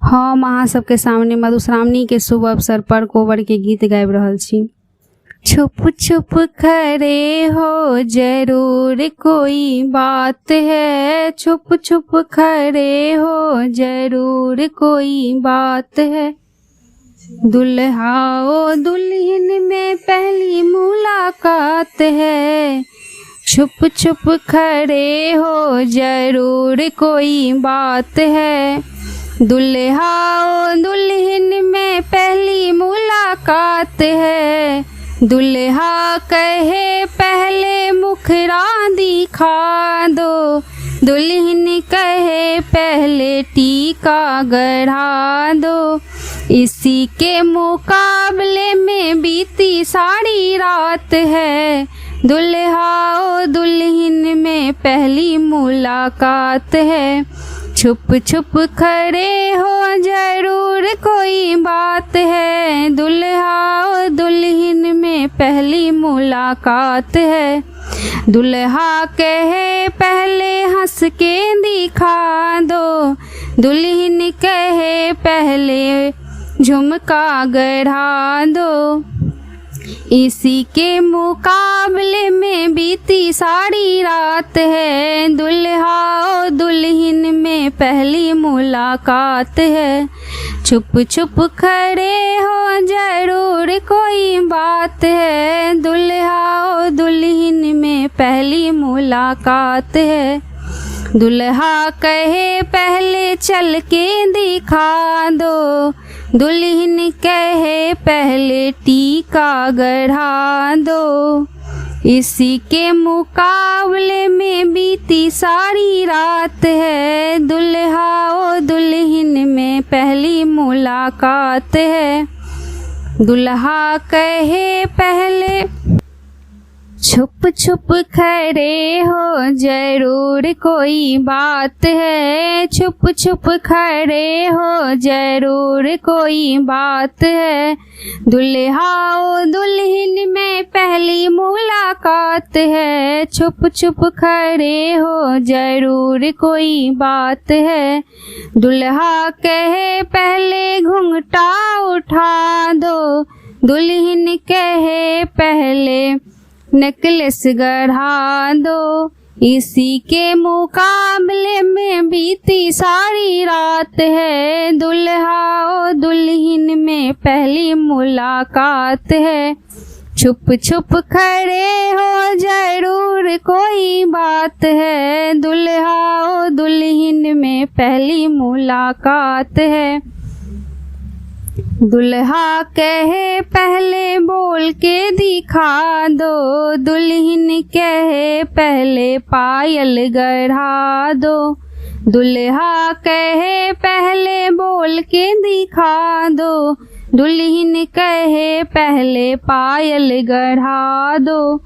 हम अहाँ सबके सामने मधुश्रावणी के शुभ अवसर पर कोबर के गीत गाबि रहल छी। छुप छुप खड़े हो जरूर कोई बात है, छुप छुप खड़े हो जरूर कोई बात है। दुल्हा ओ दुल्हन में पहली मुलाकात है, छुप छुप खड़े हो जरूर कोई बात है। दुल्हा ओ दुल्हन में पहली मुलाकात है, दुल्हा कहे पहले मुखरा दिखा दो, दुल्हन कहे पहले टीका गढ़ा दो। इसी के मुकाबले में बीती सारी रात है, दुल्हा ओ दुल्हन में पहली मुलाकात है। छुप छुप खड़े हो जरूर कोई बात है, दुल्हा और दुल्हन में पहली मुलाकात है। दुल्हा कहे पहले हंस के दिखा दो, दुल्हन कहे पहले झुमका गढ़ा दो। इसी के मुकाबले में बीती सारी रात है, दुल्हा और दुल्हन में पहली मुलाकात है। छुप छुप खड़े हो जरूर कोई बात है, दुल्हा और दुल्हन में पहली मुलाकात है। दुल्हा कहे पहले चल के दिखा दो, दुल्हन कहे पहले टीका गढ़ा दो। इसी के मुकाबले में बीती सारी रात है, दुल्हा और दुल्हन में पहली मुलाकात है। दुल्हा कहे पहले छुप छुप खड़े हो जरूर कोई बात है, छुप छुप खड़े हो जरूर कोई बात है। दुल्हा ओ दुल्हन में पहली मुलाकात है, छुप छुप खड़े हो जरूर कोई बात है। दुल्हा कहे पहले घूंघटा उठा दो, दुल्हन कहे पहले नेकलेस गढ़ा दो। इसी के मुकाबले में बीती सारी रात है, दुल्हा और दुल्हन में पहली मुलाकात है। छुप छुप खड़े हो जरूर कोई बात है, दुल्हा और दुल्हन में पहली मुलाकात है। दुल्हा कहे पहले बोल के दिखा दो, दुल्हन कहे पहले पायल गढ़ा दो। दुल्हा कहे पहले बोल के दिखा दो, दुल्हन कहे पहले पायल गढ़ा दो।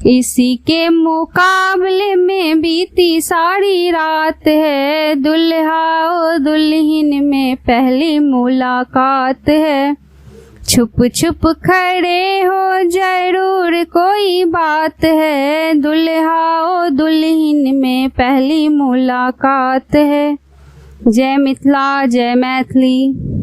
इसी के मुकाबले में बीती सारी रात है, दुल्हा और दुल्हन में पहली मुलाकात है। छुप छुप खड़े हो जरूर कोई बात है, दुल्हा और दुल्हन में पहली मुलाकात है। जय मिथिला, जय मैथिली।